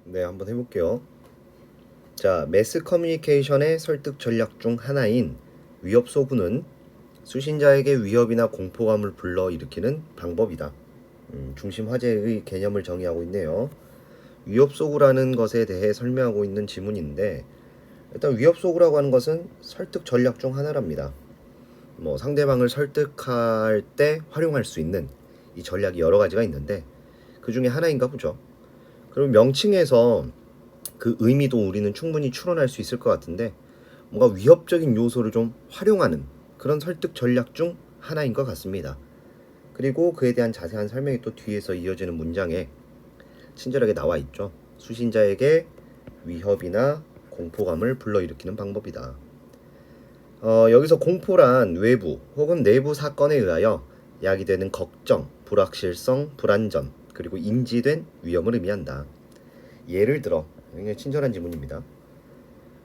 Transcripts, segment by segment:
네, 한번 해볼게요. 자, 매스 커뮤니케이션의 설득 전략 중 하나인 위협 소구는 수신자에게 위협이나 공포감을 불러일으키는 방법이다. 중심 화제의 개념을 정의하고 있네요. 위협 소구라는 것에 대해 설명하고 있는 지문인데, 일단 위협 소구라고 하는 것은 설득 전략 중 하나랍니다. 상대방을 설득할 때 활용할 수 있는 이 전략이 여러 가지가 있는데 그 중에 하나인가 보죠. 그럼 명칭에서 그 의미도 우리는 충분히 추론할 수 있을 것 같은데, 뭔가 위협적인 요소를 좀 활용하는 그런 설득 전략 중 하나인 것 같습니다. 그리고 그에 대한 자세한 설명이 또 뒤에서 이어지는 문장에 친절하게 나와 있죠. 수신자에게 위협이나 공포감을 불러일으키는 방법이다. 여기서 공포란 외부 혹은 내부 사건에 의하여 야기되는 걱정, 불확실성, 불안전, 그리고 인지된 위험을 의미한다. 예를 들어, 굉장히 친절한 지문입니다.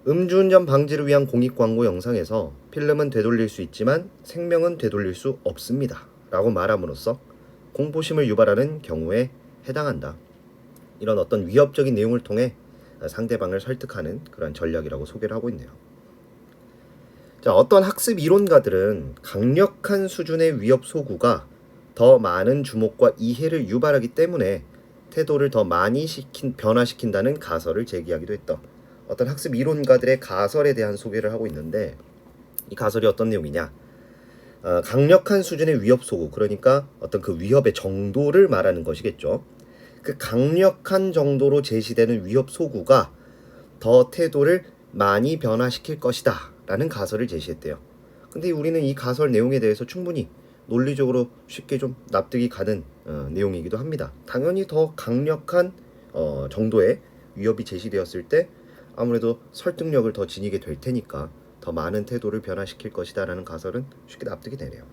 음주운전 방지를 위한 공익 광고 영상에서 필름은 되돌릴 수 있지만 생명은 되돌릴 수 없습니다 라고 말함으로써 공포심을 유발하는 경우에 해당한다. 이런 어떤 위협적인 내용을 통해 상대방을 설득하는 그런 전략이라고 소개를 하고 있네요. 자, 어떤 학습 이론가들은 강력한 수준의 위협 소구가 더 많은 주목과 이해를 유발하기 때문에 태도를 더 많이 변화시킨다는 가설을 제기하기도 했다. 어떤 학습 이론가들의 가설에 대한 소개를 하고 있는데, 이 가설이 어떤 내용이냐? 강력한 수준의 위협 소구, 그러니까 어떤 그 위협의 정도를 말하는 것이겠죠. 그 강력한 정도로 제시되는 위협 소구가 더 태도를 많이 변화시킬 것이다 라는 가설을 제시했대요. 근데 우리는 이 가설 내용에 대해서 충분히 논리적으로 쉽게 좀 납득이 가는 내용이기도 합니다. 당연히 더 강력한 정도의 위협이 제시되었을 때 아무래도 설득력을 더 지니게 될 테니까 더 많은 태도를 변화시킬 것이다 라는 가설은 쉽게 납득이 되네요.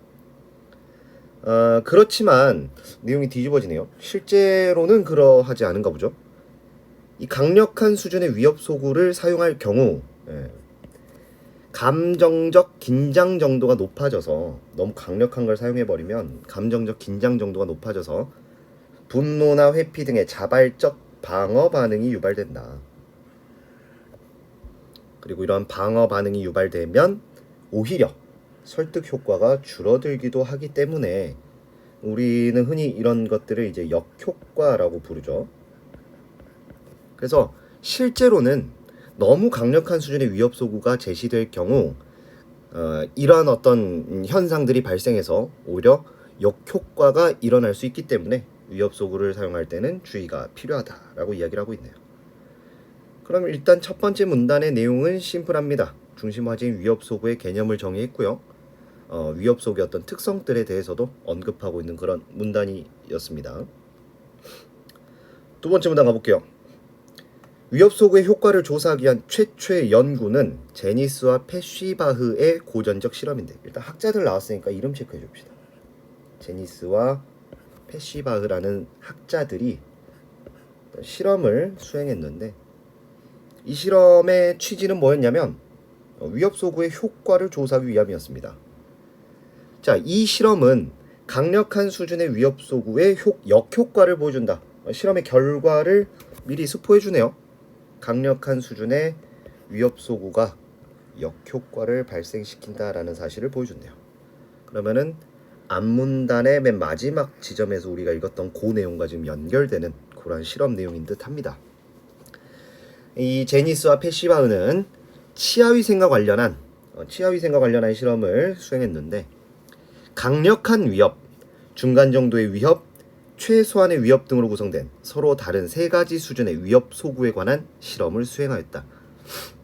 그렇지만 내용이 뒤집어지네요. 실제로는 그러하지 않은가 보죠. 이 강력한 수준의 위협 소구를 사용할 경우 감정적 긴장 정도가 높아져서, 너무 강력한 걸 사용해버리면 감정적 긴장 정도가 높아져서 분노나 회피 등의 자발적 방어 반응이 유발된다. 그리고 이러한 방어 반응이 유발되면 오히려 설득 효과가 줄어들기도 하기 때문에 우리는 흔히 이런 것들을 이제 역효과라고 부르죠. 그래서 실제로는 너무 강력한 수준의 위협 소구가 제시될 경우 이러한 어떤 현상들이 발생해서 오히려 역효과가 일어날 수 있기 때문에 위협 소구를 사용할 때는 주의가 필요하다라고 이야기를 하고 있네요. 그럼 일단 첫 번째 문단의 내용은 심플합니다. 중심 화제인 위협 소구의 개념을 정의했고요. 위협 소구의 어떤 특성들에 대해서도 언급하고 있는 그런 문단이었습니다. 두 번째 문단 가볼게요. 위협 소구의 효과를 조사하기 위한 최초의 연구는 제니스와 페쉬바흐의 고전적 실험인데, 일단 학자들 나왔으니까 이름 체크해 줍시다. 제니스와 페쉬바흐라는 학자들이 실험을 수행했는데, 이 실험의 취지는 뭐였냐면 위협 소구의 효과를 조사하기 위함이었습니다. 자, 이 실험은 강력한 수준의 위협 소구의 역효과를 보여준다. 실험의 결과를 미리 스포해 주네요. 강력한 수준의 위협 소구가 역효과를 발생시킨다라는 사실을 보여준대요. 그러면은 앞문단의 맨 마지막 지점에서 우리가 읽었던 그 내용과 지금 연결되는 그런 실험 내용인 듯 합니다. 이 제니스와 페시바흐는 치아위생과 관련한 실험을 수행했는데, 강력한 위협, 중간 정도의 위협, 최소한의 위협 등으로 구성된 서로 다른 세 가지 수준의 위협 소구에 관한 실험을 수행하였다.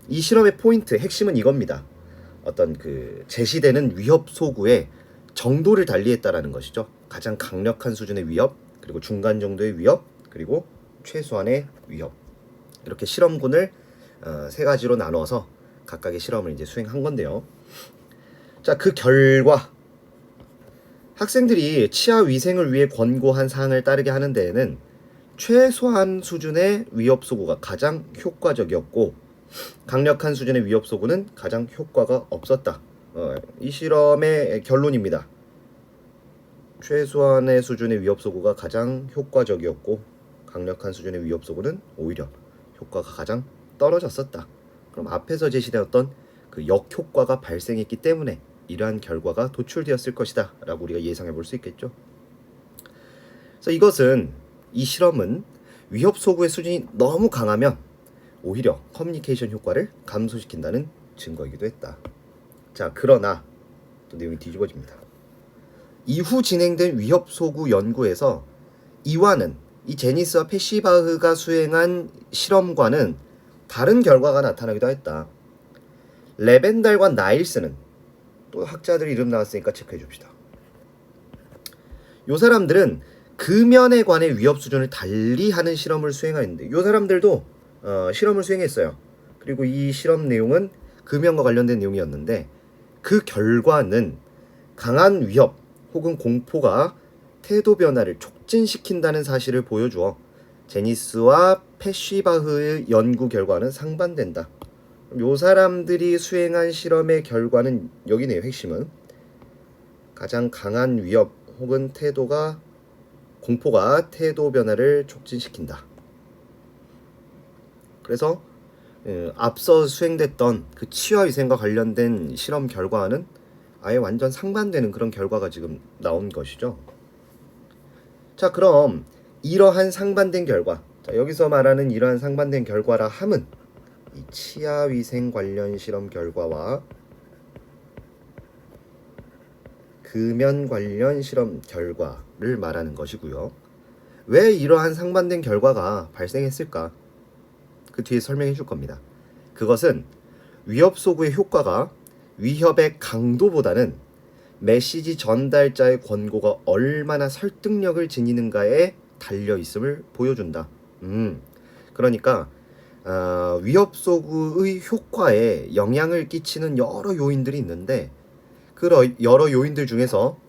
이 실험의 포인트, 핵심은 이겁니다. 어떤 그 제시되는 위협 소구의 정도를 달리했다라는 것이죠. 가장 강력한 수준의 위협, 그리고 중간 정도의 위협, 그리고 최소한의 위협. 이렇게 실험군을 세 가지로 나눠서 각각의 실험을 이제 수행한 건데요. 자, 그 결과 학생들이 치아 위생을 위해 권고한 사항을 따르게 하는 데에는 최소한 수준의 위협 소구가 가장 효과적이었고, 강력한 수준의 위협 소구는 가장 효과가 없었다. 이 실험의 결론입니다. 최소한의 수준의 위협 소구가 가장 효과적이었고, 강력한 수준의 위협 소구는 오히려 효과가 가장 떨어졌었다. 그럼 앞에서 제시되었던 그 역효과가 발생했기 때문에 이러한 결과가 도출되었을 것이다 라고 우리가 예상해 볼 수 있겠죠. 그래서 이 실험은 위협 소구의 수준이 너무 강하면 오히려 커뮤니케이션 효과를 감소시킨다는 증거이기도 했다. 자, 그러나 또 내용이 뒤집어집니다. 이후 진행된 위협 소구 연구에서 이와는 이 제니스와 페시바흐가 수행한 실험과는 다른 결과가 나타나기도 했다. 레벤달과 나일스는 또 학자들 이름 나왔으니까 체크해 줍시다. 요 사람들은 금연에 관해 위협 수준을 달리하는 실험을 수행하였는데 요 사람들도 실험을 수행했어요. 그리고 이 실험 내용은 금연과 관련된 내용이었는데 그 결과는 강한 위협 혹은 공포가 태도 변화를 촉진시킨다는 사실을 보여주어 제니스와 페쉬바흐의 연구 결과는 상반된다. 요 사람들이 수행한 실험의 결과는 여기네요. 핵심은 가장 강한 위협 혹은 공포가 태도 변화를 촉진시킨다. 그래서 앞서 수행됐던 그 치아위생과 관련된 실험 결과는 아예 완전 상반되는 그런 결과가 지금 나온 것이죠. 자, 그럼 이러한 상반된 결과, 자, 여기서 말하는 이러한 상반된 결과라 함은 이 치아위생 관련 실험 결과와 금연 관련 실험 결과를 말하는 것이고요. 왜 이러한 상반된 결과가 발생했을까? 그 뒤에 설명해 줄 겁니다. 그것은 위협 소구의 효과가 위협의 강도보다는 메시지 전달자의 권고가 얼마나 설득력을 지니는가에 달려 있음을 보여준다. 그러니까 위협 소구의 효과에 영향을 끼치는 여러 요인들이 있는데 그 여러 요인들 중에서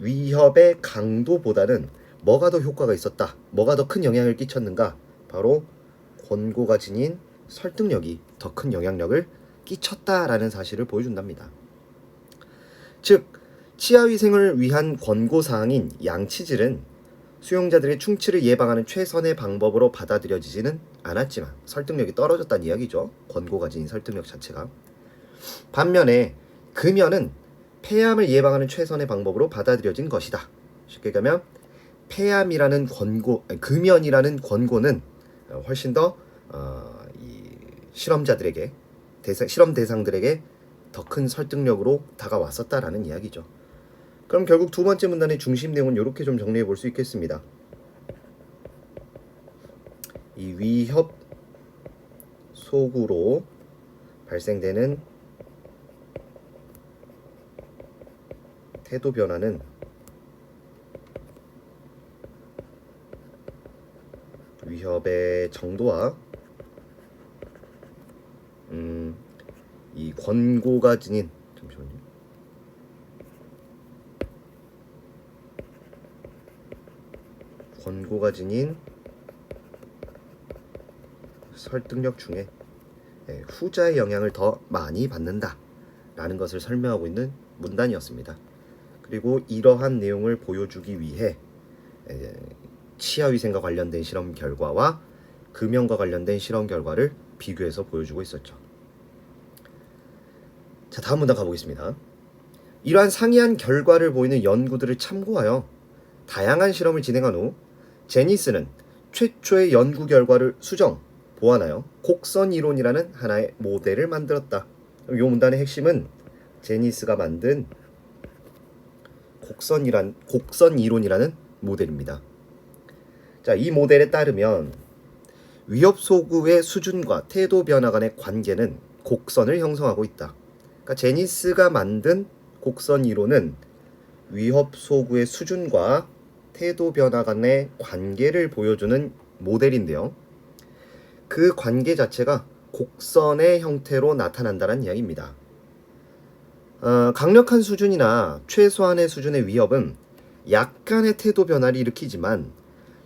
위협의 강도보다는 뭐가 더 효과가 있었다, 뭐가 더 큰 영향을 끼쳤는가? 바로 권고가 지닌 설득력이 더 큰 영향력을 끼쳤다라는 사실을 보여준답니다. 즉, 치아위생을 위한 권고사항인 양치질은 수용자들의 충치를 예방하는 최선의 방법으로 받아들여지지는 않았지만 설득력이 떨어졌다는 이야기죠. 권고가 지닌 설득력 자체가. 반면에 금연은 폐암을 예방하는 최선의 방법으로 받아들여진 것이다. 쉽게 얘기하면 금연이라는 권고는 훨씬 더 이 실험자들에게 실험 대상들에게 더 큰 설득력으로 다가왔었다라는 이야기죠. 그럼 결국 두 번째 문단의 중심 내용은 이렇게 좀 정리해 볼 수 있겠습니다. 이 위협 소구로 발생되는 태도 변화는 위협의 정도와 이 권고가 지닌 설득력 중에 후자의 영향을 더 많이 받는다 라는 것을 설명하고 있는 문단이었습니다. 그리고 이러한 내용을 보여주기 위해 치아위생과 관련된 실험 결과와 금연과 관련된 실험 결과를 비교해서 보여주고 있었죠. 자, 다음 문단 가보겠습니다. 이러한 상이한 결과를 보이는 연구들을 참고하여 다양한 실험을 진행한 후 제니스는 최초의 연구 결과를 보완하여 곡선 이론이라는 하나의 모델을 만들었다. 이 문단의 핵심은 제니스가 만든 곡선 이론이라는 모델입니다. 자, 이 모델에 따르면 위협 소구의 수준과 태도 변화 간의 관계는 곡선을 형성하고 있다. 그러니까 제니스가 만든 곡선 이론은 위협 소구의 수준과 태도 변화 간의 관계를 보여주는 모델인데요. 그 관계 자체가 곡선의 형태로 나타난다는 이야기입니다. 강력한 수준이나 최소한의 수준의 위협은 약간의 태도 변화를 일으키지만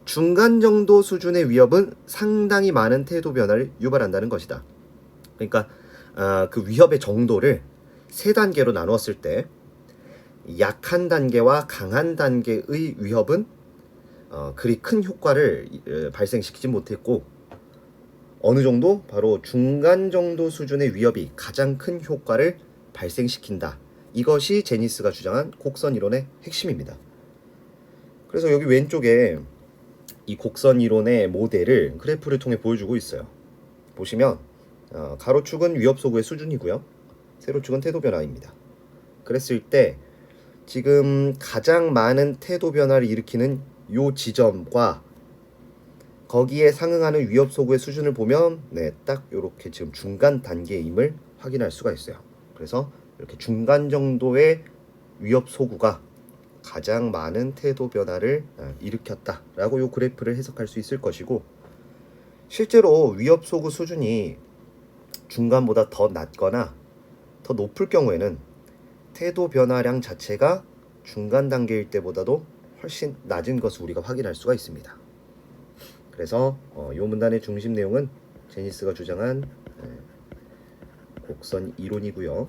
중간 정도 수준의 위협은 상당히 많은 태도 변화를 유발한다는 것이다. 그러니까 그 위협의 정도를 세 단계로 나누었을 때 약한 단계와 강한 단계의 위협은 그리 큰 효과를 발생시키지 못했고 어느 정도? 바로 중간 정도 수준의 위협이 가장 큰 효과를 발생시킨다. 이것이 제니스가 주장한 곡선 이론의 핵심입니다. 그래서 여기 왼쪽에 이 곡선 이론의 모델을 그래프를 통해 보여주고 있어요. 보시면 가로축은 위협소구의 수준이고요. 세로축은 태도 변화입니다. 그랬을 때 지금 가장 많은 태도 변화를 일으키는 요 지점과 거기에 상응하는 위협소구의 수준을 보면 딱 이렇게 지금 중간 단계임을 확인할 수가 있어요. 그래서 이렇게 중간 정도의 위협소구가 가장 많은 태도 변화를 일으켰다라고 요 그래프를 해석할 수 있을 것이고, 실제로 위협소구 수준이 중간보다 더 낮거나 더 높을 경우에는 태도 변화량 자체가 중간 단계일 때보다도 훨씬 낮은 것을 우리가 확인할 수가 있습니다. 그래서 이 문단의 중심 내용은 제니스가 주장한 곡선 이론이고요.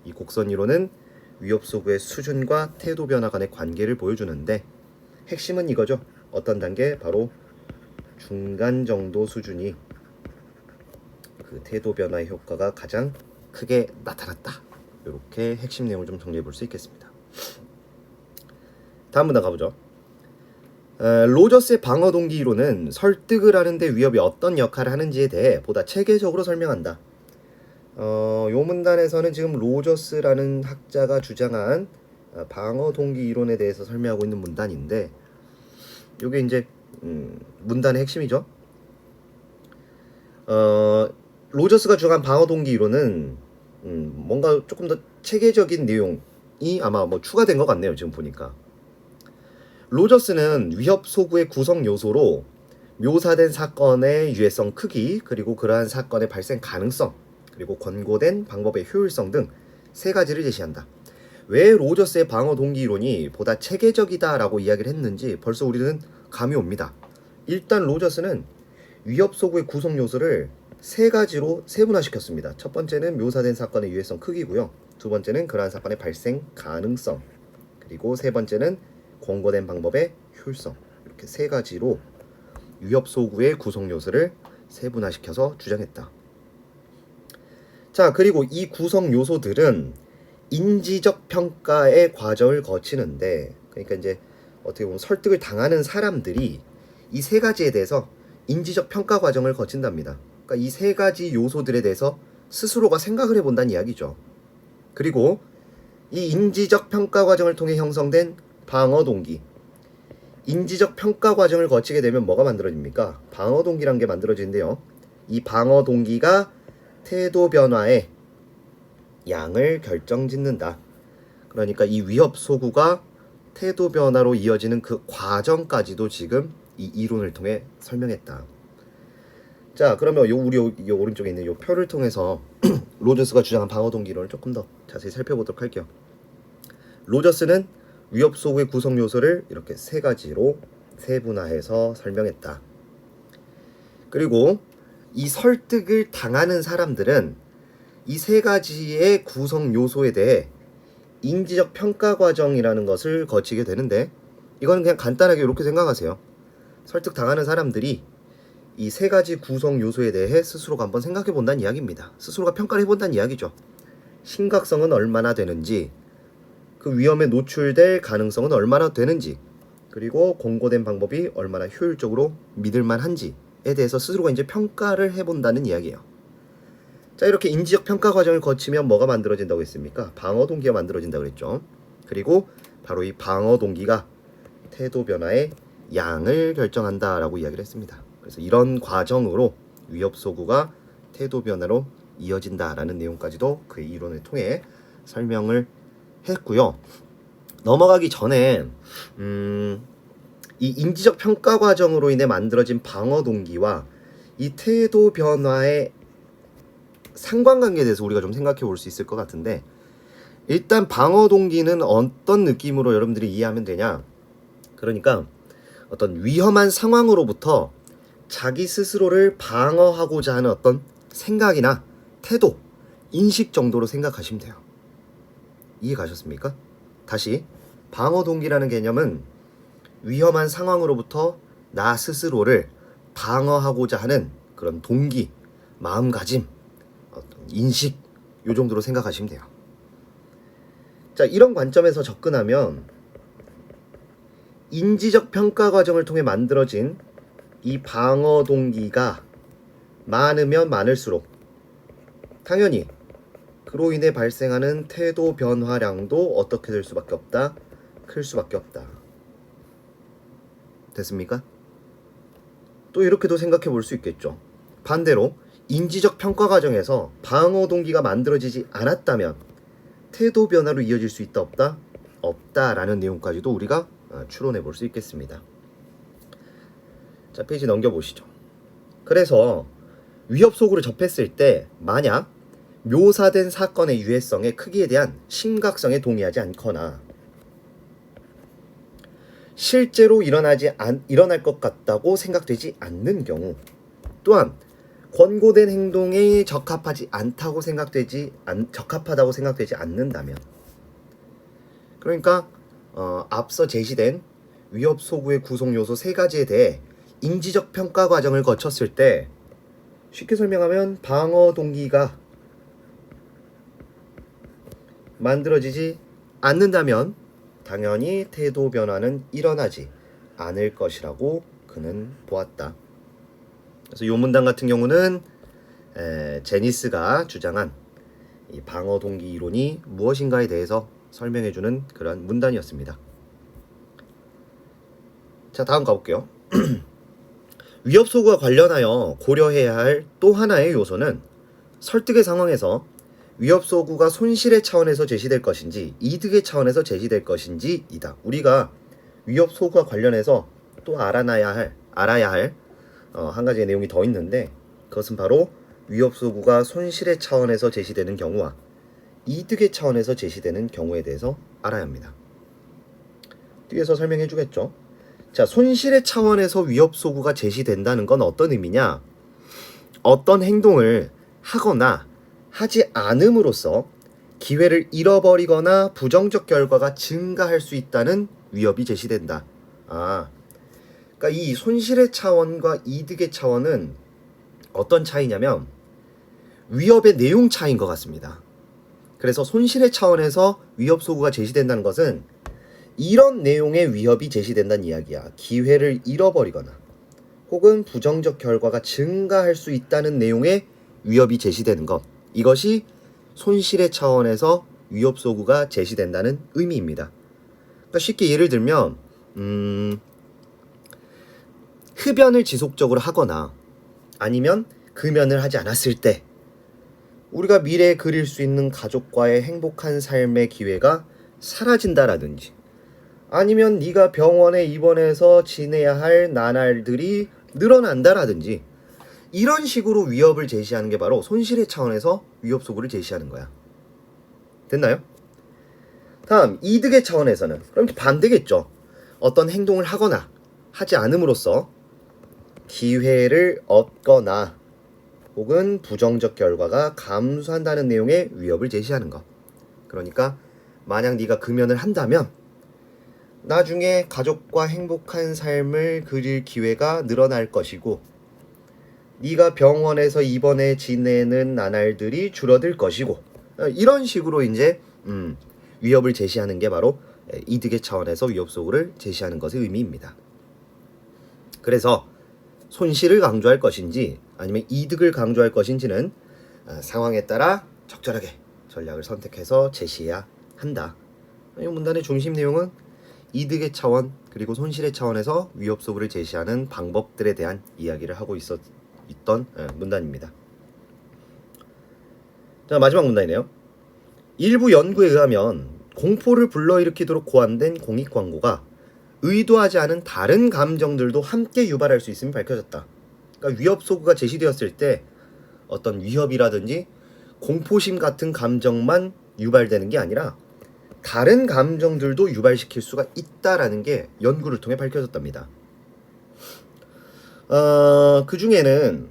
이 곡선 이론은 위협소구의 수준과 태도 변화 간의 관계를 보여주는데, 핵심은 이거죠. 어떤 단계? 바로 중간 정도 수준이 그 태도 변화의 효과가 가장 크게 나타났다. 이렇게 핵심 내용을 좀 정리해 볼 수 있겠습니다. 다음 문단 가보죠. 로저스의 방어 동기 이론은 설득을 하는데 위협이 어떤 역할을 하는지에 대해 보다 체계적으로 설명한다. 요 문단에서는 지금 로저스라는 학자가 주장한 방어 동기 이론에 대해서 설명하고 있는 문단인데, 요게 이제 문단의 핵심이죠. 로저스가 주장한 방어 동기 이론은 뭔가 조금 더 체계적인 내용이 아마 추가된 것 같네요. 지금 보니까 로저스는 위협 소구의 구성 요소로 묘사된 사건의 유해성 크기, 그리고 그러한 사건의 발생 가능성, 그리고 권고된 방법의 효율성 등 세 가지를 제시한다. 왜 로저스의 방어 동기 이론이 보다 체계적이다라고 이야기를 했는지 벌써 우리는 감이 옵니다. 일단 로저스는 위협 소구의 구성 요소를 세 가지로 세분화시켰습니다. 첫 번째는 묘사된 사건의 유해성 크기고요. 두 번째는 그러한 사건의 발생 가능성, 그리고 세 번째는 권고된 방법의 효율성. 이렇게 세 가지로 위협 소구의 구성 요소를 세분화시켜서 주장했다. 자, 그리고 이 구성 요소들은 인지적 평가의 과정을 거치는데, 그러니까 이제 어떻게 보면 설득을 당하는 사람들이 이 세 가지에 대해서 인지적 평가 과정을 거친답니다. 그러니까 이 세 가지 요소들에 대해서 스스로가 생각을 해본다는 이야기죠. 그리고 이 인지적 평가 과정을 통해 형성된 방어 동기, 인지적 평가 과정을 거치게 되면 뭐가 만들어집니까? 방어 동기라는 게 만들어지는데요. 이 방어 동기가 태도 변화의 양을 결정짓는다. 그러니까 이 위협 소구가 태도 변화로 이어지는 그 과정까지도 지금 이 이론을 통해 설명했다. 자, 그러면 우리 오른쪽에 있는 요 표를 통해서 로저스가 주장한 방어 동기 이론을 조금 더 자세히 살펴보도록 할게요. 로저스는 위협 소구의 구성 요소를 이렇게 세 가지로 세분화해서 설명했다. 그리고 이 설득을 당하는 사람들은 이 세 가지의 구성 요소에 대해 인지적 평가 과정이라는 것을 거치게 되는데, 이거는 그냥 간단하게 이렇게 생각하세요. 설득 당하는 사람들이 이 세 가지 구성 요소에 대해 스스로가 한번 생각해 본다는 이야기입니다. 스스로가 평가를 해본다는 이야기죠. 심각성은 얼마나 되는지, 그 위험에 노출될 가능성은 얼마나 되는지, 그리고 권고된 방법이 얼마나 효율적으로 믿을만한지에 대해서 스스로가 이제 평가를 해본다는 이야기예요. 자, 이렇게 인지적 평가 과정을 거치면 뭐가 만들어진다고 했습니까? 방어 동기가 만들어진다고 그랬죠. 그리고 바로 이 방어 동기가 태도 변화의 양을 결정한다라고 이야기를 했습니다. 그래서 이런 과정으로 위협 소구가 태도 변화로 이어진다라는 내용까지도 그 이론을 통해 설명을 했고요. 넘어가기 전에 이 인지적 평가 과정으로 인해 만들어진 방어 동기와 이 태도 변화의 상관관계에 대해서 우리가 좀 생각해 볼 수 있을 것 같은데, 일단 방어 동기는 어떤 느낌으로 여러분들이 이해하면 되냐? 그러니까 어떤 위험한 상황으로부터 자기 스스로를 방어하고자 하는 어떤 생각이나 태도, 인식 정도로 생각하시면 돼요. 이해 가셨습니까? 다시, 방어 동기라는 개념은 위험한 상황으로부터 나 스스로를 방어하고자 하는 그런 동기, 마음가짐, 어떤 인식 요 정도로 생각하시면 돼요. 자, 이런 관점에서 접근하면 인지적 평가 과정을 통해 만들어진 이 방어 동기가 많으면 많을수록 당연히 그로 인해 발생하는 태도 변화량도 어떻게 될 수밖에 없다? 클 수밖에 없다. 됐습니까? 또 이렇게도 생각해 볼 수 있겠죠. 반대로 인지적 평가 과정에서 방어 동기가 만들어지지 않았다면 태도 변화로 이어질 수 있다 없다? 없다라는 내용까지도 우리가 추론해 볼 수 있겠습니다. 자, 페이지 넘겨보시죠. 그래서 위협 소구를 접했을 때 만약 묘사된 사건의 유해성의 크기에 대한 심각성에 동의하지 않거나 실제로 일어날 것 같다고 생각되지 않는 경우, 또한 권고된 행동에 적합하다고 생각되지 않는다면, 그러니까 앞서 제시된 위협 소구의 구성 요소 3가지에 대해 인지적 평가 과정을 거쳤을 때 쉽게 설명하면 방어 동기가 만들어지지 않는다면 당연히 태도 변화는 일어나지 않을 것이라고 그는 보았다. 그래서 이 문단 같은 경우는 제니스가 주장한 이 방어 동기 이론이 무엇인가에 대해서 설명해주는 그런 문단이었습니다. 자, 다음 가볼게요. 위협 소구와 관련하여 고려해야 할 또 하나의 요소는 설득의 상황에서 위협 소구가 손실의 차원에서 제시될 것인지 이득의 차원에서 제시될 것인지 이다. 우리가 위협 소구와 관련해서 또 알아야 할 한 가지의 내용이 더 있는데, 그것은 바로 위협 소구가 손실의 차원에서 제시되는 경우와 이득의 차원에서 제시되는 경우에 대해서 알아야 합니다. 뒤에서 설명해 주겠죠. 자, 손실의 차원에서 위협 소구가 제시된다는 건 어떤 의미냐? 어떤 행동을 하거나 하지 않음으로써 기회를 잃어버리거나 부정적 결과가 증가할 수 있다는 위협이 제시된다. 그러니까 이 손실의 차원과 이득의 차원은 어떤 차이냐면 위협의 내용 차이인 것 같습니다. 그래서 손실의 차원에서 위협 소구가 제시된다는 것은 이런 내용의 위협이 제시된다는 이야기야. 기회를 잃어버리거나 혹은 부정적 결과가 증가할 수 있다는 내용의 위협이 제시되는 것, 이것이 손실의 차원에서 위협 소구가 제시된다는 의미입니다. 그러니까 쉽게 예를 들면 흡연을 지속적으로 하거나 아니면 금연을 하지 않았을 때 우리가 미래에 그릴 수 있는 가족과의 행복한 삶의 기회가 사라진다라든지, 아니면 네가 병원에 입원해서 지내야 할 나날들이 늘어난다라든지, 이런 식으로 위협을 제시하는 게 바로 손실의 차원에서 위협 소구를 제시하는 거야. 됐나요? 다음, 이득의 차원에서는 그럼 반대겠죠. 어떤 행동을 하거나 하지 않음으로써 기회를 얻거나 혹은 부정적 결과가 감소한다는 내용의 위협을 제시하는 것. 그러니까 만약 네가 금연을 한다면 나중에 가족과 행복한 삶을 그릴 기회가 늘어날 것이고, 네가 병원에서 입원해 지내는 나날들이 줄어들 것이고, 이런 식으로 이제 위협을 제시하는 게 바로 이득의 차원에서 위협 소구를 제시하는 것의 의미입니다. 그래서 손실을 강조할 것인지 아니면 이득을 강조할 것인지는 상황에 따라 적절하게 전략을 선택해서 제시해야 한다. 이 문단의 중심 내용은 이득의 차원 그리고 손실의 차원에서 위협 소구를 제시하는 방법들에 대한 이야기를 하고 있던 문단입니다. 자, 마지막 문단이네요. 일부 연구에 의하면 공포를 불러일으키도록 고안된 공익 광고가 의도하지 않은 다른 감정들도 함께 유발할 수 있음이 밝혀졌다. 그러니까 위협 소구가 제시되었을 때 어떤 위협이라든지 공포심 같은 감정만 유발되는 게 아니라 다른 감정들도 유발시킬 수가 있다라는 게 연구를 통해 밝혀졌답니다. 그 중에는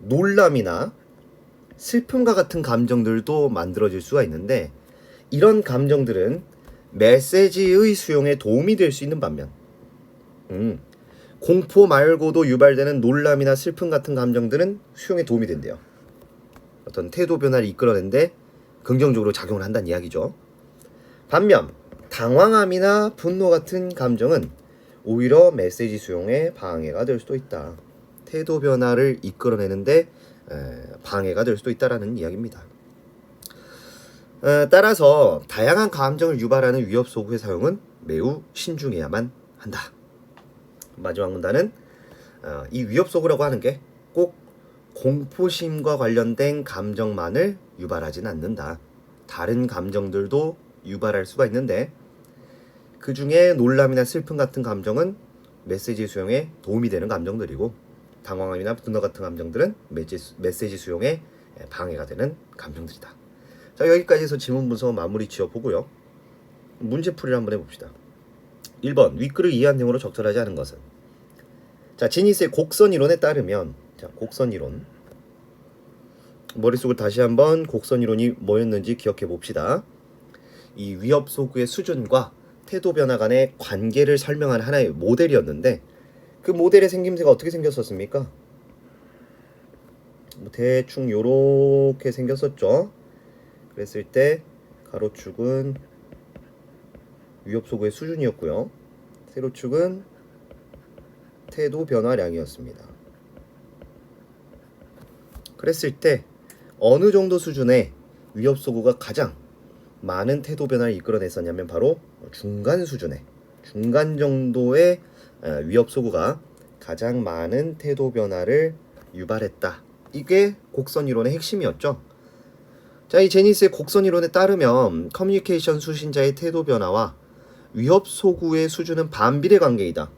놀람이나 슬픔과 같은 감정들도 만들어질 수가 있는데, 이런 감정들은 메시지의 수용에 도움이 될 수 있는 반면 공포 말고도 유발되는 놀람이나 슬픔 같은 감정들은 수용에 도움이 된대요. 어떤 태도 변화를 이끌어내는데 긍정적으로 작용을 한다는 이야기죠. 반면 당황함이나 분노 같은 감정은 오히려 메시지 수용에 방해가 될 수도 있다. 태도 변화를 이끌어내는데 방해가 될 수도 있다라는 이야기입니다. 따라서 다양한 감정을 유발하는 위협 소구의 사용은 매우 신중해야만 한다. 마지막 문단은 이 위협 소구라고 하는 게 꼭 공포심과 관련된 감정만을 유발하진 않는다. 다른 감정들도 유발할 수가 있는데 그 중에 놀람이나 슬픔 같은 감정은 메시지 수용에 도움이 되는 감정들이고 당황함이나 분노 같은 감정들은 메시지 수용에 방해가 되는 감정들이다. 자, 여기까지 해서 지문 분석 마무리 지어보고요. 문제풀이를 한번 해봅시다. 1번 윗글을 이해한 내용으로 적절하지 않은 것은? 자, 제니스의 곡선 이론에 따르면 자, 곡선 이론 머릿속을 다시 한번 곡선 이론이 뭐였는지 기억해 봅시다. 이 위협 소구의 수준과 태도 변화 간의 관계를 설명하는 하나의 모델이었는데 그 모델의 생김새가 어떻게 생겼었습니까? 대충 요렇게 생겼었죠. 그랬을 때 가로축은 위협 소구의 수준이었고요. 세로축은 태도 변화량이었습니다. 그랬을 때 어느 정도 수준의 위협 소구가 가장 많은 태도 변화를 이끌어냈었냐면 바로 중간 수준의 중간 정도의 위협 소구가 가장 많은 태도 변화를 유발했다. 이게 곡선 이론의 핵심이었죠. 자, 이 제니스의 곡선 이론에 따르면 커뮤니케이션 수신자의 태도 변화와 위협 소구의 수준은 반비례 관계이다.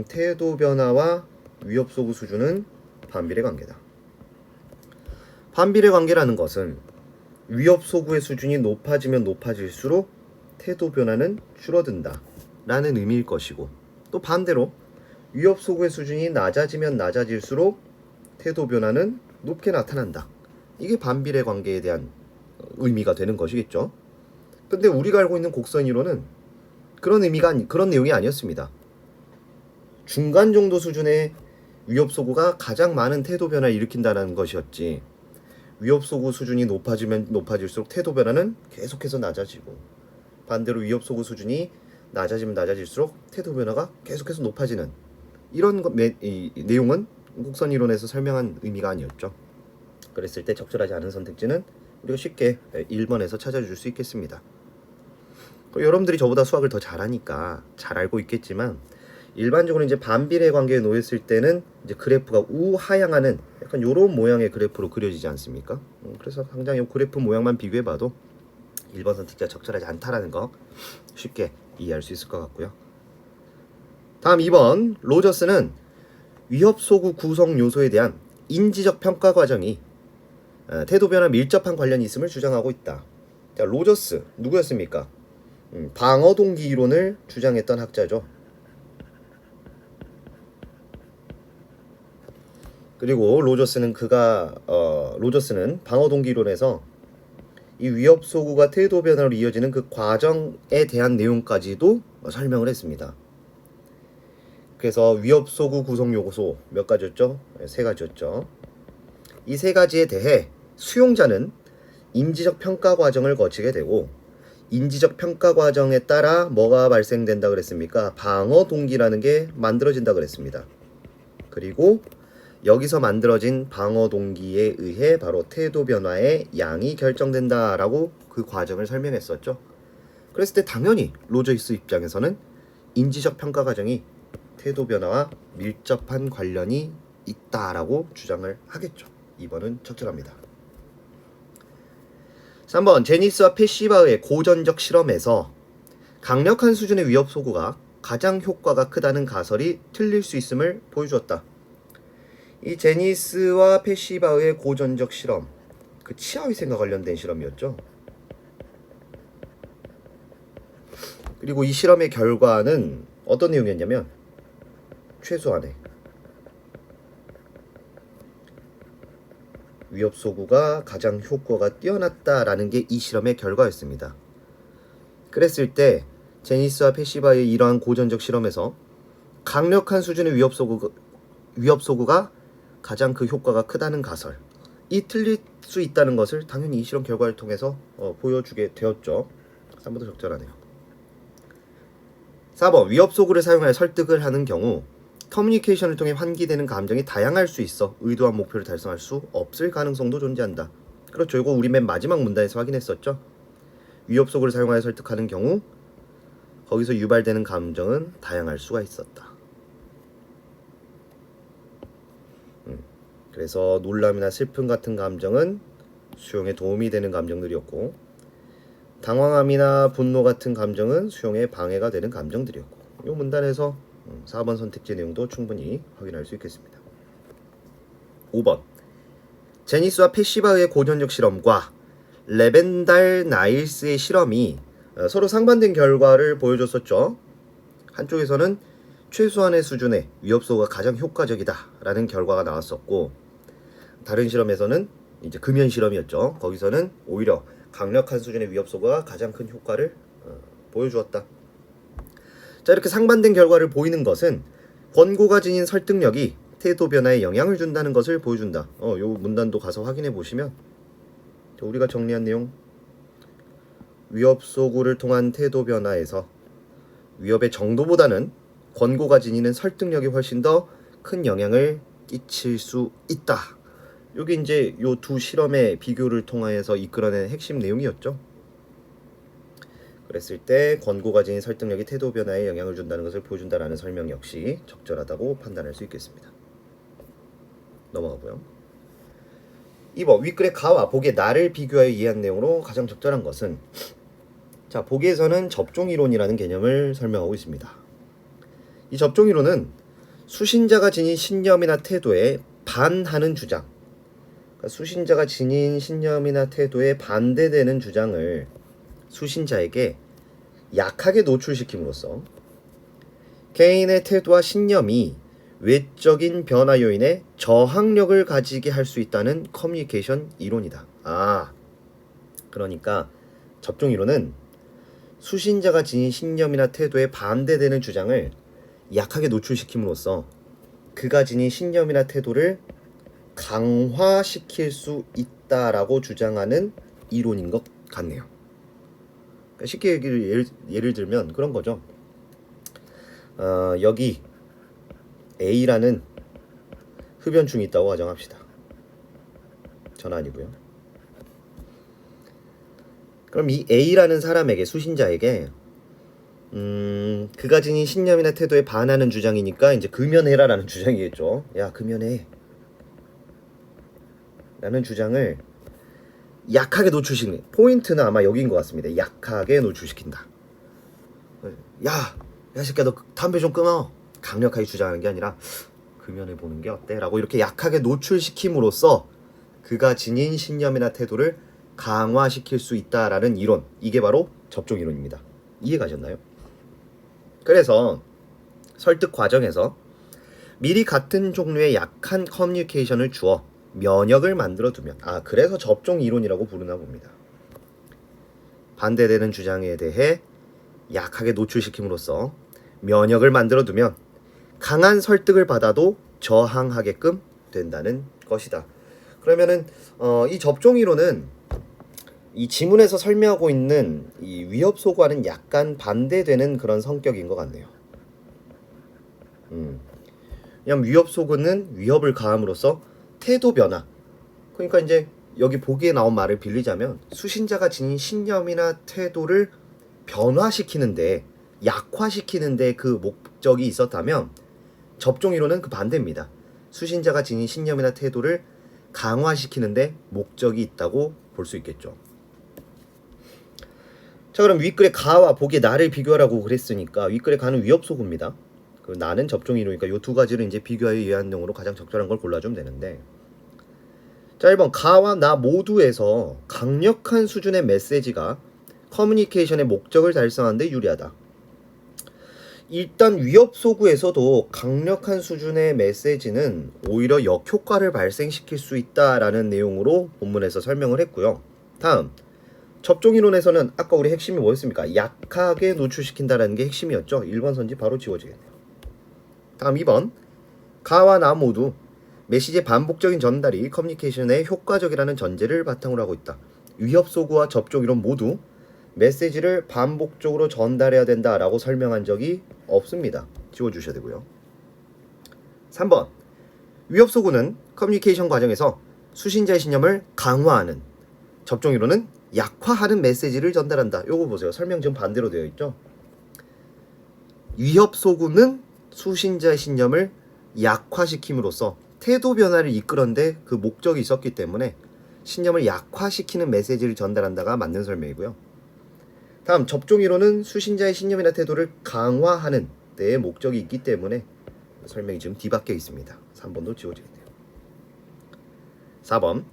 태도 변화와 위협 소구 수준은 반비례 관계다. 반비례 관계라는 것은 위협 소구의 수준이 높아지면 높아질수록 태도 변화는 줄어든다 라는 의미일 것이고, 또 반대로 위협 소구의 수준이 낮아지면 낮아질수록 태도 변화는 높게 나타난다. 이게 반비례 관계에 대한 의미가 되는 것이겠죠. 근데 우리가 알고 있는 곡선 이론은 그런 내용이 아니었습니다. 중간 정도 수준의 위협 소구가 가장 많은 태도 변화를 일으킨다는 것이었지, 위협 소구 수준이 높아지면 높아질수록 태도 변화는 계속해서 낮아지고, 반대로 위협 소구 수준이 낮아지면 낮아질수록 태도 변화가 계속해서 높아지는 이런 내용은 곡선 이론에서 설명한 의미가 아니었죠. 그랬을 때 적절하지 않은 선택지는 우리가 쉽게 1번에서 찾아줄 수 있겠습니다. 여러분들이 저보다 수학을 더 잘하니까 잘 알고 있겠지만, 일반적으로 이제 반비례 관계에 놓였을 때는 이제 그래프가 우하향하는 약간 요런 모양의 그래프로 그려지지 않습니까? 그래서 당장 이 그래프 모양만 비교해봐도 1번 선택지가 적절하지 않다라는 거 쉽게 이해할 수 있을 것 같고요. 다음 2번, 로저스는 위협 소구 구성 요소에 대한 인지적 평가 과정이 태도 변화 밀접한 관련이 있음을 주장하고 있다. 자, 로저스 누구였습니까? 방어 동기 이론을 주장했던 학자죠. 그리고 로저스는 방어 동기 이론에서 이 위협 소구가 태도 변화로 이어지는 그 과정에 대한 내용까지도 설명을 했습니다. 그래서 위협 소구 구성 요소 몇 가지였죠? 3가지였죠. 이 3가지에 대해 수용자는 인지적 평가 과정을 거치게 되고, 인지적 평가 과정에 따라 뭐가 발생된다 그랬습니까? 방어 동기라는 게 만들어진다 그랬습니다. 그리고 여기서 만들어진 방어 동기에 의해 바로 태도 변화의 양이 결정된다라고 그 과정을 설명했었죠. 그랬을 때 당연히 로저스 입장에서는 인지적 평가 과정이 태도 변화와 밀접한 관련이 있다라고 주장을 하겠죠. 2번은 적절합니다. 3번, 제니스와 페시바의 고전적 실험에서 강력한 수준의 위협 소구가 가장 효과가 크다는 가설이 틀릴 수 있음을 보여주었다. 이 제니스와 페시바의 고전적 실험, 그 치아위생과 관련된 실험이었죠. 그리고 이 실험의 결과는 어떤 내용이었냐면, 최소한의 위협 소구가 가장 효과가 뛰어났다라는 게 이 실험의 결과였습니다. 그랬을 때 제니스와 페시바의 이러한 고전적 실험에서 강력한 수준의 위협 소구가 가장 그 효과가 크다는 가설. 이 틀릴 수 있다는 것을 당연히 이 실험 결과를 통해서 보여주게 되었죠. 3번도 적절하네요. 4번 위협 소구를 사용하여 설득을 하는 경우 커뮤니케이션을 통해 환기되는 감정이 다양할 수 있어 의도한 목표를 달성할 수 없을 가능성도 존재한다. 그렇죠. 이거 우리 맨 마지막 문단에서 확인했었죠. 위협 소구를 사용하여 설득하는 경우 거기서 유발되는 감정은 다양할 수가 있었다. 그래서 놀람이나 슬픔 같은 감정은 수용에 도움이 되는 감정들이었고, 당황함이나 분노 같은 감정은 수용에 방해가 되는 감정들이었고, 이 문단에서 4번 선택지 내용도 충분히 확인할 수 있겠습니다. 5번 제니스와 패시바의 고전적 실험과 레벤달 나일스의 실험이 서로 상반된 결과를 보여줬었죠. 한쪽에서는 최소한의 수준의 위협소가 가장 효과적이다라는 결과가 나왔었고, 다른 실험에서는 이제 금연 실험이었죠. 거기서는 오히려 강력한 수준의 위협소가 가장 큰 효과를 보여주었다. 자, 이렇게 상반된 결과를 보이는 것은 권고가 지닌 설득력이 태도 변화에 영향을 준다는 것을 보여준다. 요 문단도 가서 확인해 보시면 우리가 정리한 내용, 위협 소구를 통한 태도 변화에서 위협의 정도보다는 권고가 지니는 설득력이 훨씬 더 큰 영향을 끼칠 수 있다. 여기 이제 요 두 실험의 비교를 통해서 이끌어낸 핵심 내용이었죠. 그랬을 때 권고가 지닌 설득력이 태도 변화에 영향을 준다는 것을 보여준다라는 설명 역시 적절하다고 판단할 수 있겠습니다. 넘어가고요. 2번 윗글의 가와 복의 나를 비교하여 이해한 내용으로 가장 적절한 것은, 자, 복에서는 접종이론이라는 개념을 설명하고 있습니다. 이 접종이론은 수신자가 지닌 신념이나 태도에 반하는 주장, 그러니까 수신자가 지닌 신념이나 태도에 반대되는 주장을 수신자에게 약하게 노출시킴으로써 개인의 태도와 신념이 외적인 변화 요인에 저항력을 가지게 할 수 있다는 커뮤니케이션 이론이다. 그러니까 접종 이론은 수신자가 지닌 신념이나 태도에 반대되는 주장을 약하게 노출시킴으로써 그가 지닌 신념이나 태도를 강화시킬 수 있다라고 주장하는 이론인 것 같네요. 그러니까 쉽게 예를 들면 그런 거죠. 여기 A라는 흡연충이 있다고 가정합시다. 전 아니고요. 그럼 이 A라는 사람에게, 수신자에게 그가 지닌 신념이나 태도에 반하는 주장이니까 이제 금연해라 라는 주장이겠죠. 야, 금연해 라는 주장을 약하게 노출시키는, 포인트는 아마 여기인 것 같습니다. 약하게 노출시킨다. 야 새끼야, 너 담배 좀 끊어. 강력하게 주장하는 게 아니라 금연해 보는 게 어때? 라고 이렇게 약하게 노출시킴으로써 그가 지닌 신념이나 태도를 강화시킬 수 있다라는 이론, 이게 바로 접종 이론입니다. 이해가셨나요? 그래서 설득 과정에서 미리 같은 종류의 약한 커뮤니케이션을 주어 면역을 만들어 두면, 그래서 접종 이론이라고 부르나 봅니다. 반대되는 주장에 대해 약하게 노출시킴으로써 면역을 만들어 두면 강한 설득을 받아도 저항하게끔 된다는 것이다. 그러면은 이 접종 이론은 이 지문에서 설명하고 있는 이 위협 소구와는 약간 반대되는 그런 성격인 것 같네요. 왜냐면 위협 소구는 위협을 가함으로써 태도 변화, 그러니까 이제 여기 보기에 나온 말을 빌리자면 수신자가 지닌 신념이나 태도를 변화시키는데, 약화시키는데 그 목적이 있었다면 접종 이론은 그 반대입니다. 수신자가 지닌 신념이나 태도를 강화시키는데 목적이 있다고 볼 수 있겠죠. 자, 그럼 윗글의 가와 복의 나를 비교하라고 그랬으니까 윗글의 가는 위협 소구입니다. 그 나는 접종 이론이니까 이 두 가지를 이제 비교하여 이해하는 내용으로 가장 적절한 걸 골라주면 되는데, 자, 1번 가와 나 모두에서 강력한 수준의 메시지가 커뮤니케이션의 목적을 달성하는 데 유리하다. 일단 위협 소구에서도 강력한 수준의 메시지는 오히려 역효과를 발생시킬 수 있다라는 내용으로 본문에서 설명을 했고요. 다음 접종 이론에서는 아까 우리 핵심이 뭐였습니까? 약하게 노출시킨다라는 게 핵심이었죠. 1번 선지 바로 지워지겠네요. 다음 2번. 가와 나 모두 메시지의 반복적인 전달이 커뮤니케이션에 효과적이라는 전제를 바탕으로 하고 있다. 위협 소구와 접촉 이론 모두 메시지를 반복적으로 전달해야 된다라고 설명한 적이 없습니다. 지워주셔야 되고요. 3번. 위협 소구는 커뮤니케이션 과정에서 수신자의 신념을 강화하는, 접종 이론은 약화하는 메시지를 전달한다. 요거 보세요. 설명 지금 반대로 되어 있죠. 위협 소구는 수신자의 신념을 약화시킴으로써 태도 변화를 이끌었는데 그 목적이 있었기 때문에 신념을 약화시키는 메시지를 전달한다가 맞는 설명이고요. 다음 접종 이론은 수신자의 신념이나 태도를 강화하는 데에 목적이 있기 때문에 설명이 지금 뒤바뀌어 있습니다. 3번도 지워지겠네요. 4번.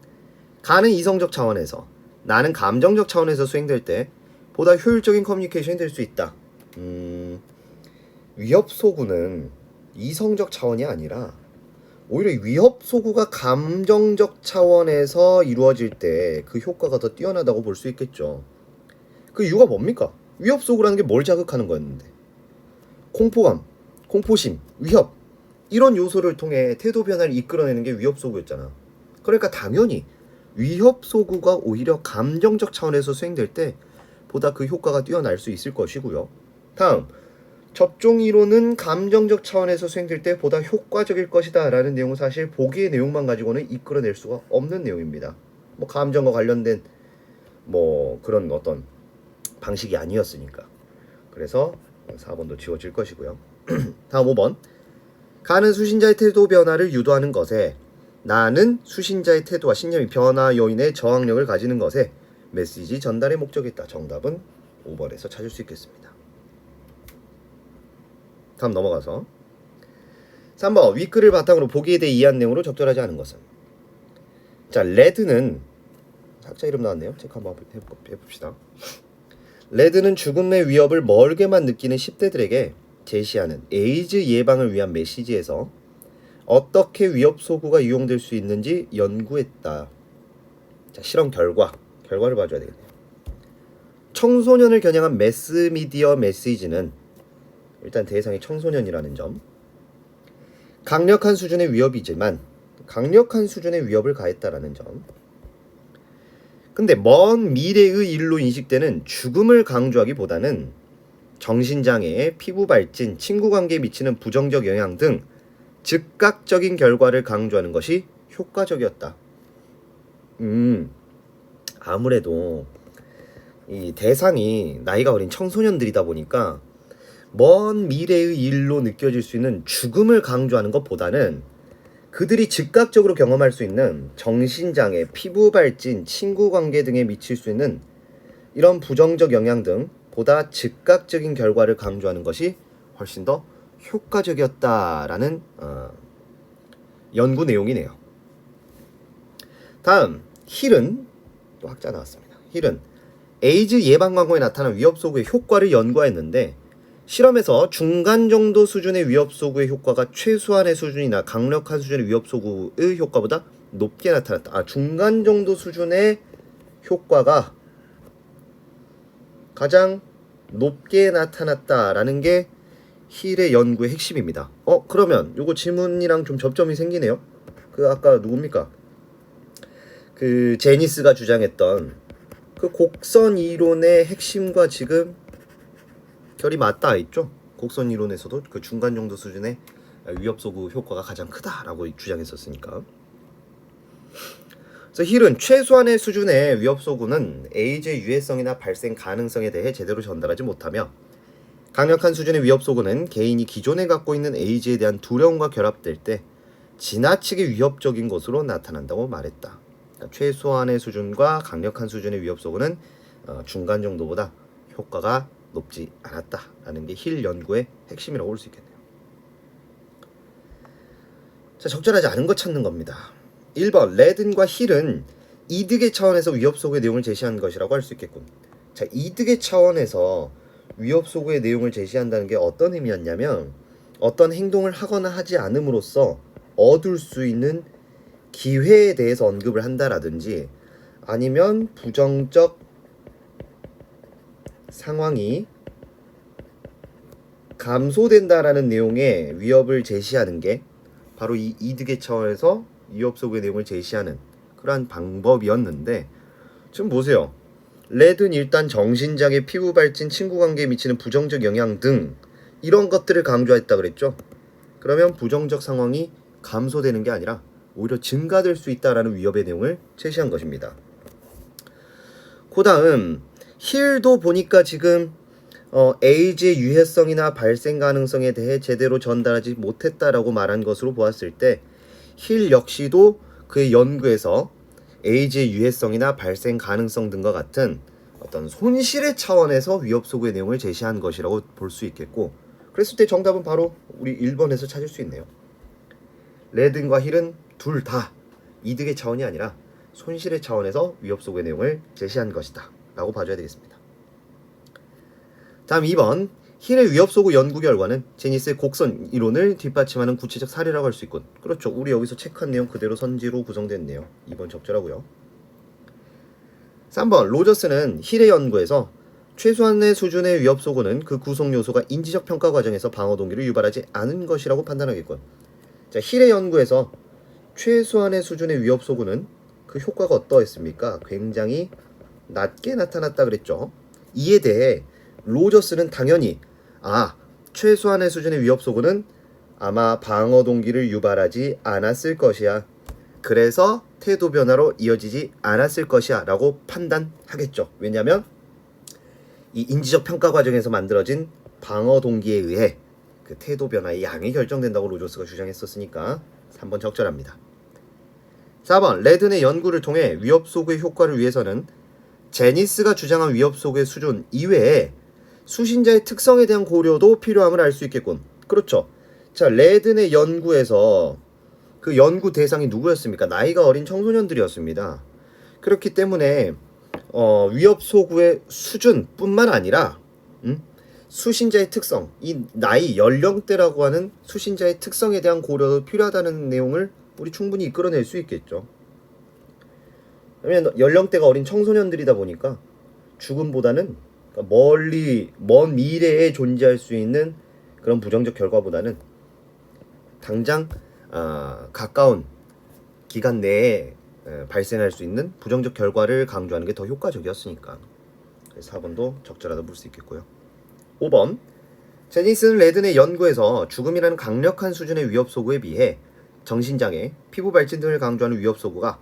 가는 이성적 차원에서, 나는 감정적 차원에서 수행될 때 보다 효율적인 커뮤니케이션이 될 수 있다. 위협 소구는 이성적 차원이 아니라 오히려 위협 소구가 감정적 차원에서 이루어질 때 그 효과가 더 뛰어나다고 볼 수 있겠죠. 그 이유가 뭡니까? 위협 소구라는 게 뭘 자극하는 거였는데? 공포감, 공포심, 위협 이런 요소를 통해 태도 변화를 이끌어내는 게 위협 소구였잖아. 그러니까 당연히 위협 소구가 오히려 감정적 차원에서 수행될 때 보다 그 효과가 뛰어날 수 있을 것이고요. 다음, 접종 이론은 감정적 차원에서 수행될 때 보다 효과적일 것이다 라는 내용은 사실 보기의 내용만 가지고는 이끌어낼 수가 없는 내용입니다. 뭐 감정과 관련된 뭐 그런 어떤 방식이 아니었으니까. 그래서 4번도 지워질 것이고요. 다음 5번. 가는 수신자의 태도 변화를 유도하는 것에, 나는 수신자의 태도와 신념이 변화 요인의 저항력을 가지는 것에 메시지 전달의 목적이 있다. 정답은 5번에서 찾을 수 있겠습니다. 다음 넘어가서 3번. 윗글을 바탕으로 보기에 대해 이해한 내용으로 적절하지 않은 것은. 자, 레드는 학자 이름 나왔네요. 체크 한번 해봅시다. 레드는 죽음의 위협을 멀게만 느끼는 10대들에게 제시하는 에이즈 예방을 위한 메시지에서 어떻게 위협 소구가 이용될 수 있는지 연구했다. 자, 실험 결과를 봐줘야 되겠네요. 청소년을 겨냥한 매스미디어 메시지는 일단 대상이 청소년이라는 점, 강력한 수준의 위협이지만 강력한 수준의 위협을 가했다라는 점. 근데 먼 미래의 일로 인식되는 죽음을 강조하기보다는 정신장애, 피부 발진, 친구관계에 미치는 부정적 영향 등 즉각적인 결과를 강조하는 것이 효과적이었다. 아무래도 이 대상이 나이가 어린 청소년들이다 보니까 먼 미래의 일로 느껴질 수 있는 죽음을 강조하는 것보다는 그들이 즉각적으로 경험할 수 있는 정신장애, 피부 발진, 친구관계 등에 미칠 수 있는 이런 부정적 영향 등 보다 즉각적인 결과를 강조하는 것이 훨씬 더 효과적이었다라는 연구 내용이네요. 다음, 힐은 또 학자 나왔습니다. 힐은 에이즈 예방 광고에 나타난 위협 소구의 효과를 연구했는데 실험에서 중간 정도 수준의 위협 소구의 효과가 최소한의 수준이나 강력한 수준의 위협 소구의 효과보다 높게 나타났다. 중간 정도 수준의 효과가 가장 높게 나타났다라는 게 힐의 연구의 핵심입니다. 그러면 요거 질문이랑 좀 접점이 생기네요. 그 아까 누굽니까? 그 제니스가 주장했던 그 곡선 이론의 핵심과 지금 결이 맞닿아 있죠. 곡선 이론에서도 그 중간 정도 수준의 위협 소구 효과가 가장 크다라고 주장했었으니까. 그래서 힐은 최소한의 수준의 위협 소구는 에이즈의 유해성이나 발생 가능성에 대해 제대로 전달하지 못하며 강력한 수준의 위협 소구는 개인이 기존에 갖고 있는 에이즈에 대한 두려움과 결합될 때 지나치게 위협적인 것으로 나타난다고 말했다. 그러니까 최소한의 수준과 강력한 수준의 위협 소구는 중간 정도보다 효과가 높지 않았다라는 게 힐 연구의 핵심이라고 볼 수 있겠네요. 자, 적절하지 않은 것 찾는 겁니다. 1번, 레든과 힐은 이득의 차원에서 위협 소구의 내용을 제시한 것이라고 할 수 있겠군. 자, 이득의 차원에서 위협 소구의 내용을 제시한다는 게 어떤 의미였냐면 어떤 행동을 하거나 하지 않음으로써 얻을 수 있는 기회에 대해서 언급을 한다라든지 아니면 부정적 상황이 감소된다라는 내용의 위협을 제시하는 게 바로 이 이득의 차원에서 위협 소구의 내용을 제시하는 그러한 방법이었는데, 지금 보세요. 레드는 일단 정신장애, 피부 발진, 친구 관계에 미치는 부정적 영향 등 이런 것들을 강조했다 그랬죠. 그러면 부정적 상황이 감소되는 게 아니라 오히려 증가될 수 있다라는 위협의 내용을 제시한 것입니다. 그 다음 힐도 보니까 지금 에이즈의 유해성이나 발생 가능성에 대해 제대로 전달하지 못했다라고 말한 것으로 보았을 때, 힐 역시도 그의 연구에서 에이즈의 유해성이나 발생 가능성 등과 같은 어떤 손실의 차원에서 위협 소구의 내용을 제시한 것이라고 볼 수 있겠고, 그랬을 때 정답은 바로 우리 1번에서 찾을 수 있네요. 레든과 힐은 둘 다 이득의 차원이 아니라 손실의 차원에서 위협 소구의 내용을 제시한 것이다 라고 봐줘야 되겠습니다. 다음 2번, 힐의 위협 소구 연구 결과는 제니스의 곡선 이론을 뒷받침하는 구체적 사례라고 할 수 있군. 그렇죠. 우리 여기서 체크한 내용 그대로 선지로 구성됐네요. 2번 적절하고요. 3번, 로저스는 힐의 연구에서 최소한의 수준의 위협 소구는 그 구성 요소가 인지적 평가 과정에서 방어 동기를 유발하지 않은 것이라고 판단하겠군. 자, 힐의 연구에서 최소한의 수준의 위협 소구는 그 효과가 어떠했습니까? 굉장히 낮게 나타났다 그랬죠. 이에 대해 로저스는 당연히 최소한의 수준의 위협 소구는 아마 방어 동기를 유발하지 않았을 것이야. 그래서 태도 변화로 이어지지 않았을 것이야 라고 판단하겠죠. 왜냐하면 이 인지적 평가 과정에서 만들어진 방어 동기에 의해 그 태도 변화의 양이 결정된다고 로저스가 주장했었으니까 3번 적절합니다. 4번, 레든의 연구를 통해 위협 소구의 효과를 위해서는 제니스가 주장한 위협 소구의 수준 이외에 수신자의 특성에 대한 고려도 필요함을 알 수 있겠군. 그렇죠. 자, 레든의 연구에서 그 연구 대상이 누구였습니까? 나이가 어린 청소년들이었습니다. 그렇기 때문에 위협 소구의 수준뿐만 아니라 수신자의 특성, 이 나이, 연령대라고 하는 수신자의 특성에 대한 고려도 필요하다는 내용을 우리 충분히 이끌어낼 수 있겠죠. 왜냐면 연령대가 어린 청소년들이다 보니까 죽음보다는 먼 미래에 존재할 수 있는 그런 부정적 결과보다는 당장 가까운 기간 내에 발생할 수 있는 부정적 결과를 강조하는 게 더 효과적이었으니까. 그래서 4번도 적절하다 볼 수 있겠고요. 5번, 제니스는 레든의 연구에서 죽음이라는 강력한 수준의 위협 소구에 비해 정신장애, 피부 발진 등을 강조하는 위협 소구가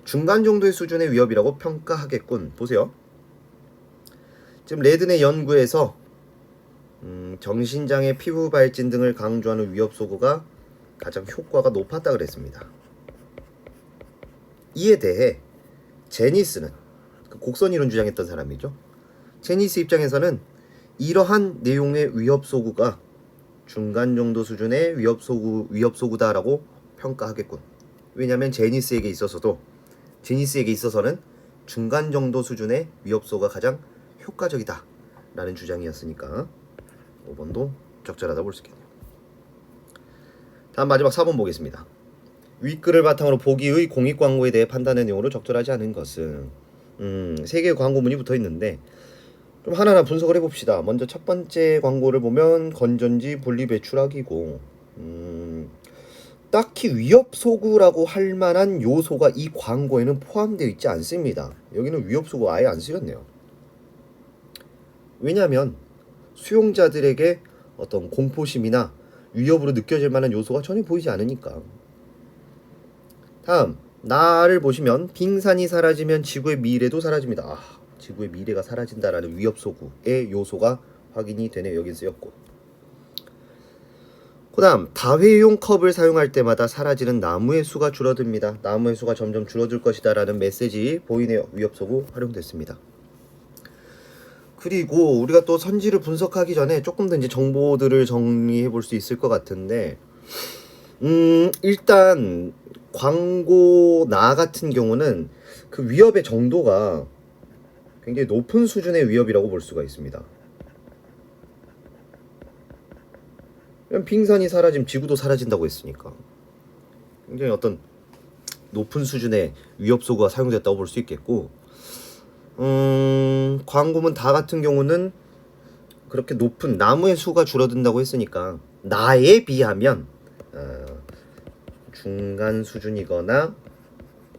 중간 정도의 수준의 위협이라고 평가하겠군. 보세요. 지금 레든의 연구에서 정신장애, 피부 발진 등을 강조하는 위협 소구가 가장 효과가 높았다 그랬습니다. 이에 대해 제니스는 그 곡선 이론 주장했던 사람이죠. 제니스 입장에서는 이러한 내용의 위협 소구가 중간 정도 수준의 위협 소구다라고 평가하겠군. 왜냐하면 제니스에게 있어서는 중간 정도 수준의 위협 소구가 가장 효과적이다 라는 주장이었으니까 5번도 적절하다 볼 수 있겠네요. 다음 마지막 4번 보겠습니다. 윗글을 바탕으로 보기의 공익 광고에 대해 판단의 내용으로 적절하지 않은 것은 3개의 광고문이 붙어 있는데 좀 하나하나 분석을 해봅시다. 먼저 첫 번째 광고를 보면 건전지 분리 배출하기고 딱히 위협 소구라고 할 만한 요소가 이 광고에는 포함되어 있지 않습니다. 여기는 위협 소구 아예 안 쓰였네요. 왜냐하면 수용자들에게 어떤 공포심이나 위협으로 느껴질 만한 요소가 전혀 보이지 않으니까. 다음, 나를 보시면 빙산이 사라지면 지구의 미래도 사라집니다. 지구의 미래가 사라진다라는 위협 소구의 요소가 확인이 되네요. 여긴 쓰였고. 그 다음, 다회용 컵을 사용할 때마다 사라지는 나무의 수가 줄어듭니다. 나무의 수가 점점 줄어들 것이다 라는 메시지 보이네요. 위협 소구 활용됐습니다. 그리고 우리가 또 선지를 분석하기 전에 조금 더 이제 정보들을 정리해 볼 수 있을 것 같은데, 일단 광고 나 같은 경우는 그 위협의 정도가 굉장히 높은 수준의 위협이라고 볼 수가 있습니다. 빙산이 사라지면 지구도 사라진다고 했으니까 굉장히 어떤 높은 수준의 위협 소구가 사용됐다고 볼 수 있겠고, 광고문 다 같은 경우는 그렇게 높은 나무의 수가 줄어든다고 했으니까 나에 비하면 중간 수준이거나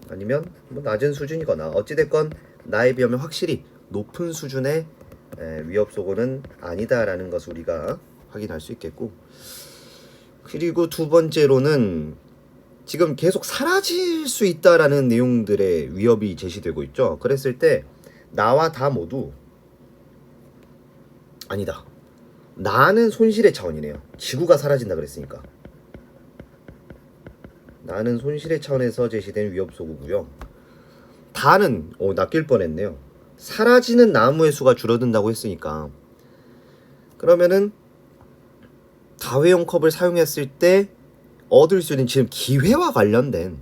아니면 뭐 낮은 수준이거나 어찌됐건 나에 비하면 확실히 높은 수준의 위협소고는 아니다라는 것을 우리가 확인할 수 있겠고, 그리고 두 번째로는 지금 계속 사라질 수 있다라는 내용들의 위협이 제시되고 있죠. 그랬을 때 나와 다 모두 아니다, 나는 손실의 차원이네요. 지구가 사라진다 그랬으니까 나는 손실의 차원에서 제시된 위협소구고요. 다는 낚일 뻔했네요. 사라지는 나무의 수가 줄어든다고 했으니까 그러면은 다회용 컵을 사용했을 때 얻을 수 있는 지금 기회와 관련된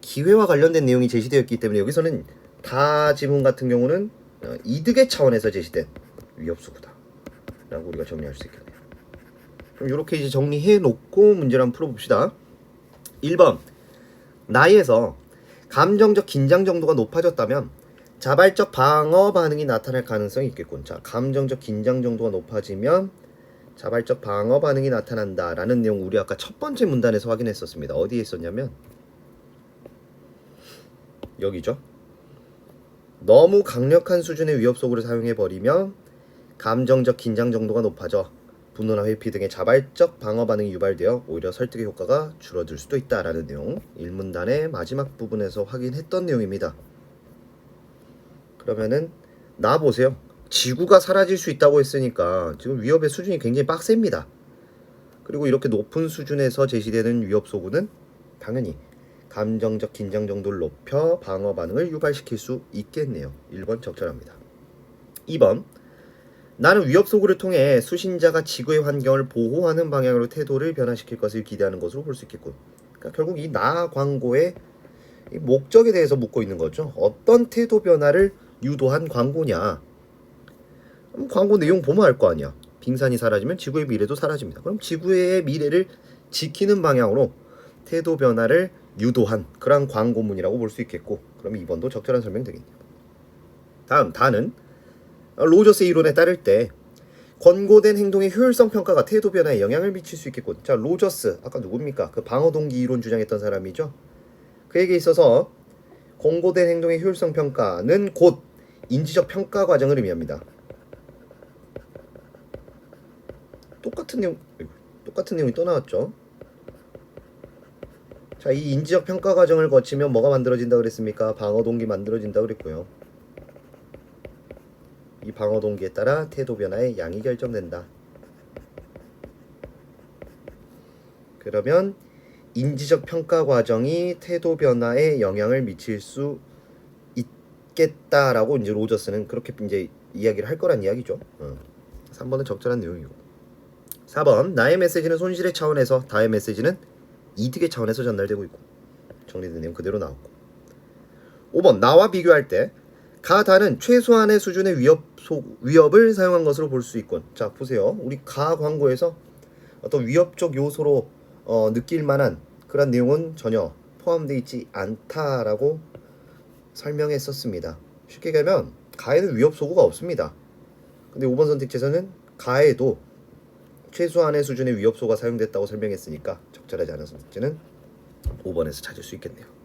기회와 관련된 내용이 제시되었기 때문에 여기서는 다 지문 같은 경우는 이득의 차원에서 제시된 위협소구다 라고 우리가 정리할 수 있겠네요. 그럼 이렇게 이제 정리해 놓고 문제를 한번 풀어봅시다. 1번, 나이에서 감정적 긴장 정도가 높아졌다면 자발적 방어 반응이 나타날 가능성이 있겠군. 자, 감정적 긴장 정도가 높아지면 자발적 방어 반응이 나타난다 라는 내용 우리 아까 첫 번째 문단에서 확인했었습니다. 어디에 있었냐면 여기죠. 너무 강력한 수준의 위협소구를 사용해버리면 감정적 긴장 정도가 높아져 분노나 회피 등의 자발적 방어 반응이 유발되어 오히려 설득의 효과가 줄어들 수도 있다라는 내용 1문단의 마지막 부분에서 확인했던 내용입니다. 그러면은 나 보세요. 지구가 사라질 수 있다고 했으니까 지금 위협의 수준이 굉장히 빡셉니다. 그리고 이렇게 높은 수준에서 제시되는 위협소구는 당연히 감정적 긴장 정도를 높여 방어 반응을 유발시킬 수 있겠네요. 1번 적절합니다. 2번, 나는 위협소구를 통해 수신자가 지구의 환경을 보호하는 방향으로 태도를 변화시킬 것을 기대하는 것으로 볼 수 있겠군. 그러니까 결국 이 나 광고의 목적에 대해서 묻고 있는 거죠. 어떤 태도 변화를 유도한 광고냐. 그럼 광고 내용 보면 알 거 아니야. 빙산이 사라지면 지구의 미래도 사라집니다. 그럼 지구의 미래를 지키는 방향으로 태도 변화를 유도한 그런 광고문이라고 볼 수 있겠고, 그럼 2번도 적절한 설명 되겠네요. 다음, 다는 로저스의 이론에 따를 때 권고된 행동의 효율성 평가가 태도 변화에 영향을 미칠 수 있겠군. 자, 로저스 아까 누굽니까? 그 방어 동기 이론 주장했던 사람이죠. 그에게 있어서 권고된 행동의 효율성 평가는 곧 인지적 평가 과정을 의미합니다. 똑같은 내용이 또 나왔죠. 자, 이 인지적 평가 과정을 거치면 뭐가 만들어진다 그랬습니까? 방어 동기 만들어진다 그랬고요. 이 방어 동기에 따라 태도 변화의 양이 결정된다. 그러면 인지적 평가 과정이 태도 변화에 영향을 미칠 수 있겠다라고 이제 로저스는 그렇게 이제 이야기를 할 거란 이야기죠. 3번은 적절한 내용이고. 4번, 나의 메시지는 손실의 차원에서 다의 메시지는 이득의 차원에서 전달되고 있고. 정리된 내용 그대로 나왔고. 5번, 나와 비교할 때 가다는 최소한의 수준의 위협을 사용한 것으로 볼 수 있군. 자, 보세요. 우리 가 광고에서 어떤 위협적 요소로 느낄 만한 그런 내용은 전혀 포함되어 있지 않다라고 설명했었습니다. 쉽게 얘기하면 가에는 위협 소구가 없습니다. 근데 5번 선택지에서는 가에도 최소한의 수준의 위협소가 사용됐다고 설명했으니까 적절하지 않은 선택지는 5번에서 찾을 수 있겠네요.